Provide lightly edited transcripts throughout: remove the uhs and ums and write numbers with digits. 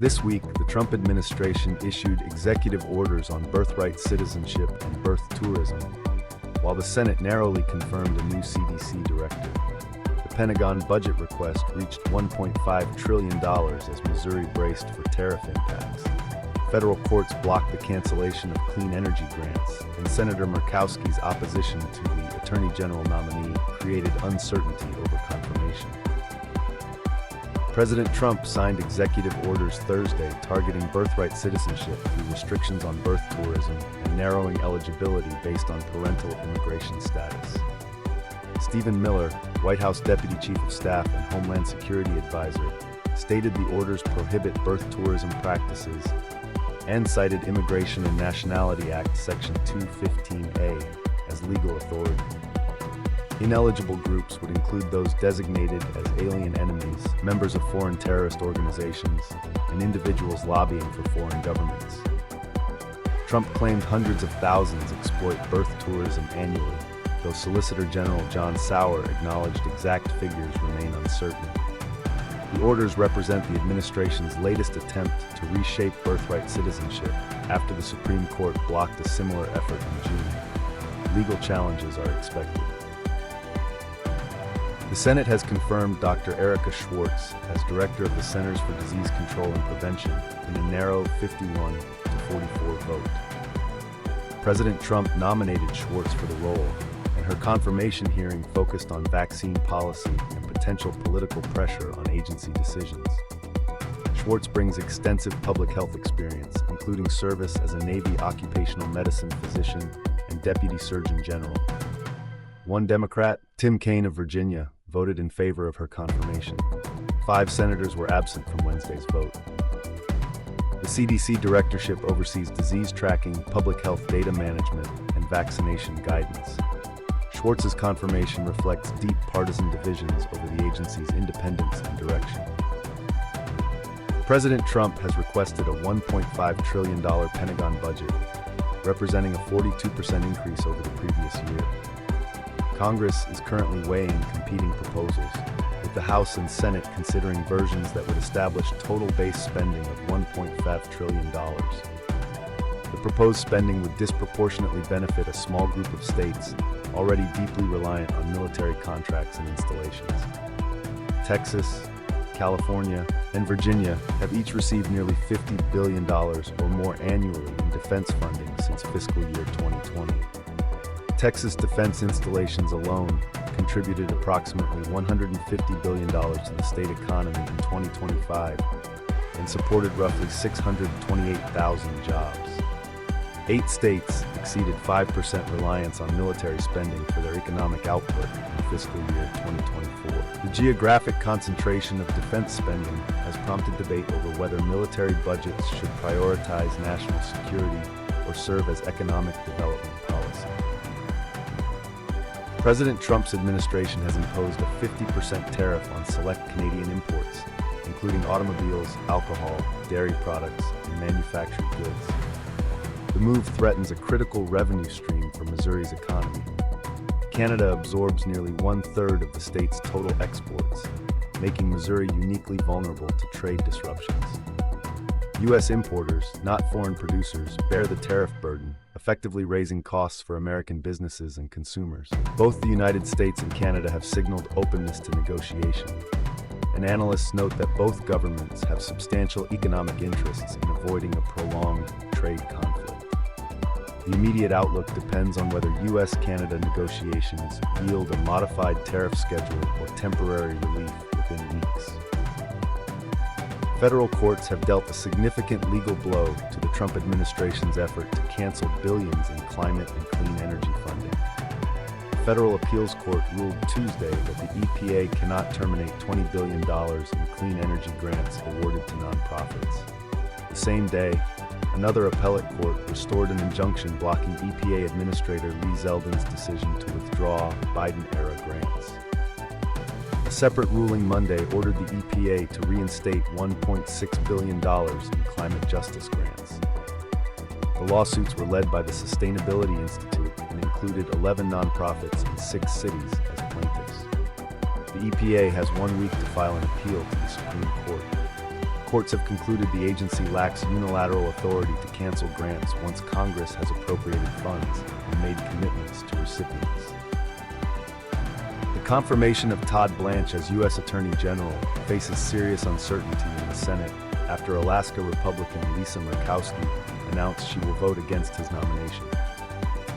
This week, the Trump administration issued executive orders on birthright citizenship and birth tourism, while the Senate narrowly confirmed a new CDC directive. The Pentagon budget request reached $1.5 trillion as Missouri braced for tariff impacts. Federal courts blocked the cancellation of clean energy grants, and Senator Murkowski's opposition to the Attorney General nominee created uncertainty over confirmation. President Trump signed executive orders Thursday targeting birthright citizenship through restrictions on birth tourism and narrowing eligibility based on parental immigration status. Stephen Miller, White House Deputy Chief of Staff and Homeland Security Advisor, stated the orders prohibit birth tourism practices and cited Immigration and Nationality Act Section 215A as legal authority. Ineligible groups would include those designated as alien enemies, members of foreign terrorist organizations, and individuals lobbying for foreign governments. Trump claimed hundreds of thousands exploit birth tourism annually, though Solicitor General John Sauer acknowledged exact figures remain uncertain. The orders represent the administration's latest attempt to reshape birthright citizenship after the Supreme Court blocked a similar effort in June. Legal challenges are expected. The Senate has confirmed Dr. Erica Schwartz as director of the Centers for Disease Control and Prevention in a narrow 51 to 44 vote. President Trump nominated Schwartz for the role, and her confirmation hearing focused on vaccine policy and potential political pressure on agency decisions. Schwartz brings extensive public health experience, including service as a Navy occupational medicine physician and Deputy Surgeon General. One Democrat, Tim Kaine of Virginia, voted in favor of her confirmation. 5 senators were absent from Wednesday's vote. The CDC directorship oversees disease tracking, public health data management, and vaccination guidance. Schwartz's confirmation reflects deep partisan divisions over the agency's independence and direction. President Trump has requested a $1.5 trillion Pentagon budget, representing a 42% increase over the previous year. Congress is currently weighing competing proposals, with the House and Senate considering versions that would establish total base spending of $1.5 trillion. The proposed spending would disproportionately benefit a small group of states already deeply reliant on military contracts and installations. Texas, California, and Virginia have each received nearly $50 billion or more annually in defense funding since fiscal year 2020. Texas defense installations alone contributed approximately $150 billion to the state economy in 2025 and supported roughly 628,000 jobs. 8 states exceeded 5% reliance on military spending for their economic output in fiscal year 2024. The geographic concentration of defense spending has prompted debate over whether military budgets should prioritize national security or serve as economic development policy. President Trump's administration has imposed a 50% tariff on select Canadian imports, including automobiles, alcohol, dairy products, and manufactured goods. The move threatens a critical revenue stream for Missouri's economy. Canada absorbs nearly 1/3 of the state's total exports, making Missouri uniquely vulnerable to trade disruptions. U.S. importers, not foreign producers, bear the tariff burden, effectively raising costs for American businesses and consumers. Both the United States and Canada have signaled openness to negotiation, and analysts note that both governments have substantial economic interests in avoiding a prolonged trade conflict. The immediate outlook depends on whether U.S.-Canada negotiations yield a modified tariff schedule or temporary relief within weeks. Federal courts have dealt a significant legal blow to the Trump administration's effort to cancel billions in climate and clean energy funding. The Federal Appeals Court ruled Tuesday that the EPA cannot terminate $20 billion in clean energy grants awarded to nonprofits. The same day, another appellate court restored an injunction blocking EPA Administrator Lee Zeldin's decision to withdraw Biden-era grants. A separate ruling Monday ordered the EPA to reinstate $1.6 billion in climate justice grants. The lawsuits were led by the Sustainability Institute and included 11 nonprofits in 6 cities as plaintiffs. The EPA has 1 week to file an appeal to the Supreme Court. Courts have concluded the agency lacks unilateral authority to cancel grants once Congress has appropriated funds and made commitments to recipients. The confirmation of Todd Blanche as U.S. Attorney General faces serious uncertainty in the Senate after Alaska Republican Lisa Murkowski announced she will vote against his nomination.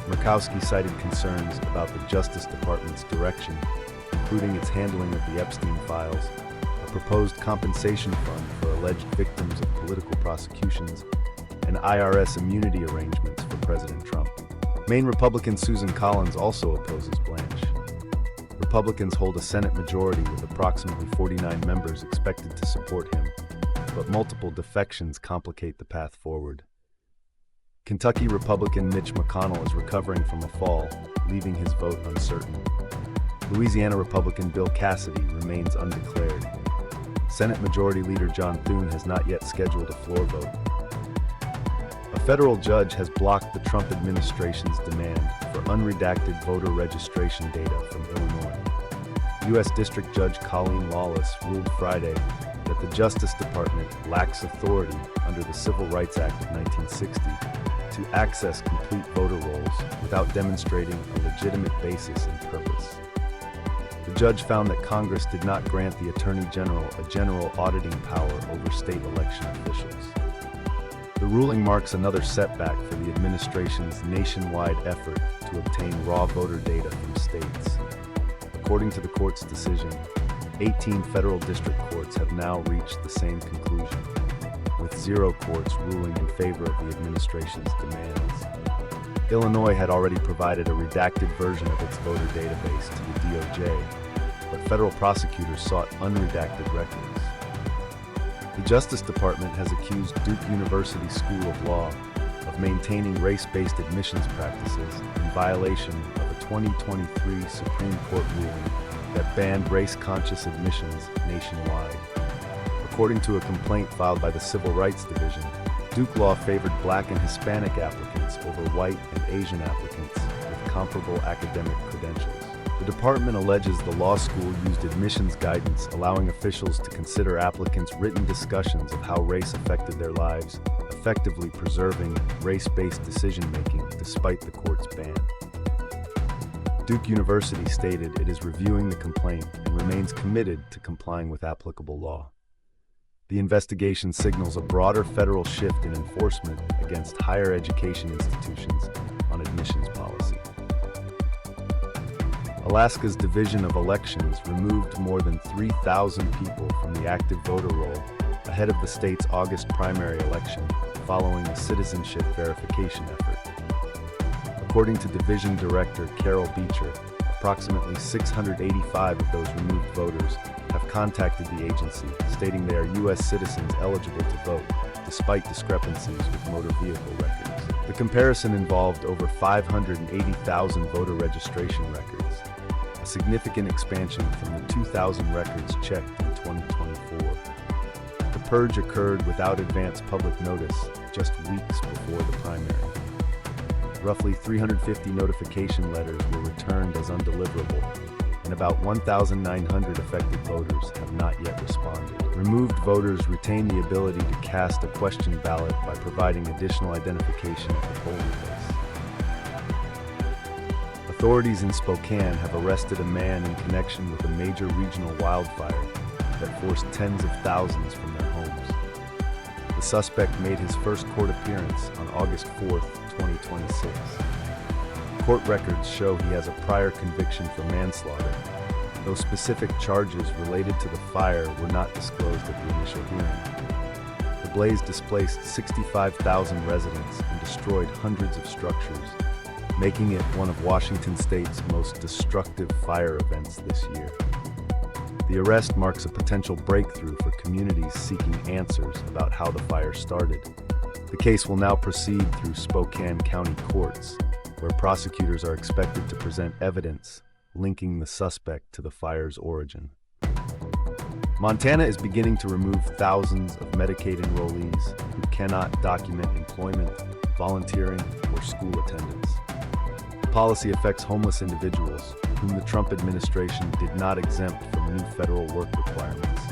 Murkowski cited concerns about the Justice Department's direction, including its handling of the Epstein files, a proposed compensation fund for alleged victims of political prosecutions, and IRS immunity arrangements for President Trump. Maine Republican Susan Collins also opposes Blanche. Republicans hold a Senate majority with approximately 49 members expected to support him, but multiple defections complicate the path forward. Kentucky Republican Mitch McConnell is recovering from a fall, leaving his vote uncertain. Louisiana Republican Bill Cassidy remains undeclared. Senate Majority Leader John Thune has not yet scheduled a floor vote. A federal judge has blocked the Trump administration's demand for unredacted voter registration data from Illinois. U.S. District Judge Colleen Lawless ruled Friday that the Justice Department lacks authority under the Civil Rights Act of 1960 to access complete voter rolls without demonstrating a legitimate basis and purpose. The judge found that Congress did not grant the Attorney General a general auditing power over state election officials. The ruling marks another setback for the administration's nationwide effort to obtain raw voter data from states. According to the court's decision, 18 federal district courts have now reached the same conclusion, with 0 courts ruling in favor of the administration's demands. Illinois had already provided a redacted version of its voter database to the DOJ, but federal prosecutors sought unredacted records. The Justice Department has accused Duke University School of Law of maintaining race-based admissions practices in violation of a 2023 Supreme Court ruling that banned race-conscious admissions nationwide. According to a complaint filed by the Civil Rights Division, Duke Law favored Black and Hispanic applicants over white and Asian applicants with comparable academic credentials. The department alleges the law school used admissions guidance allowing officials to consider applicants' written discussions of how race affected their lives, effectively preserving race-based decision-making despite the court's ban. Duke University stated it is reviewing the complaint and remains committed to complying with applicable law. The investigation signals a broader federal shift in enforcement against higher education institutions on admissions policy. Alaska's Division of Elections removed more than 3,000 people from the active voter roll ahead of the state's August primary election, following a citizenship verification effort. According to Division Director Carol Beecher, approximately 685 of those removed voters have contacted the agency, stating they are U.S. citizens eligible to vote, despite discrepancies with motor vehicle records. The comparison involved over 580,000 voter registration records, a significant expansion from the 2,000 records checked in 2024. The purge occurred without advance public notice, just weeks before the primary. Roughly 350 notification letters were returned as undeliverable, and about 1,900 affected voters have not yet responded. Removed voters retain the ability to cast a question ballot by providing additional identification at the polling place. Authorities in Spokane have arrested a man in connection with a major regional wildfire that forced tens of thousands from their homes. The suspect made his first court appearance on August 4th, 2026. Court records show he has a prior conviction for manslaughter, though specific charges related to the fire were not disclosed at the initial hearing. The blaze displaced 65,000 residents and destroyed hundreds of structures, making it one of Washington State's most destructive fire events this year. The arrest marks a potential breakthrough for communities seeking answers about how the fire started. The case will now proceed through Spokane County courts, where prosecutors are expected to present evidence linking the suspect to the fire's origin. Montana is beginning to remove thousands of Medicaid enrollees who cannot document employment, volunteering, or school attendance. The policy affects homeless individuals, whom the Trump administration did not exempt from new federal work requirements.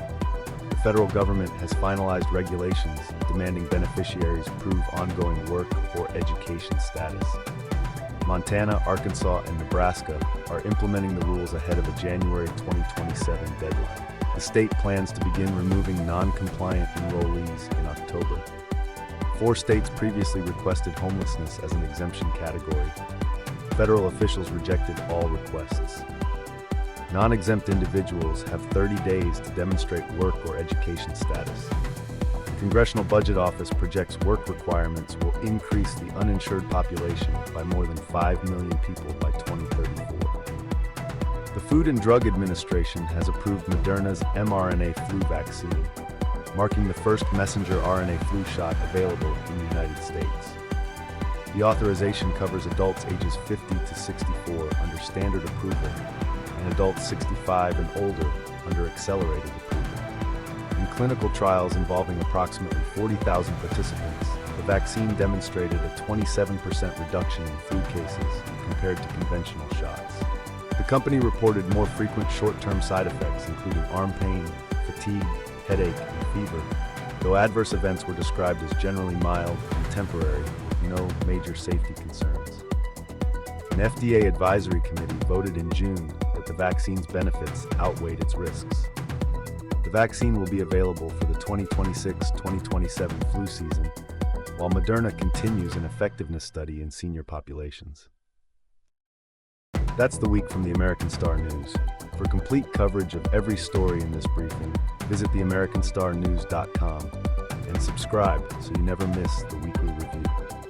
The federal government has finalized regulations demanding beneficiaries prove ongoing work or education status. Montana, Arkansas, and Nebraska are implementing the rules ahead of a January 2027 deadline. The state plans to begin removing non-compliant enrollees in October. 4 states previously requested homelessness as an exemption category. Federal officials rejected all requests. Non-exempt individuals have 30 days to demonstrate work or education status. The Congressional Budget Office projects work requirements will increase the uninsured population by more than 5 million people by 2034. The Food and Drug Administration has approved Moderna's mRNA flu vaccine, marking the first messenger RNA flu shot available in the United States. The authorization covers adults ages 50 to 64 under standard approval and adults 65 and older under accelerated approval. In clinical trials involving approximately 40,000 participants, the vaccine demonstrated a 27% reduction in flu cases compared to conventional shots. The company reported more frequent short-term side effects, including arm pain, fatigue, headache, and fever, though adverse events were described as generally mild and temporary, with no major safety concerns. An FDA advisory committee voted in June that the vaccine's benefits outweighed its risks. The vaccine will be available for the 2026-2027 flu season, while Moderna continues an effectiveness study in senior populations. That's the week from the American Star News. For complete coverage of every story in this briefing, visit theamericanstarnews.com and subscribe so you never miss the weekly review.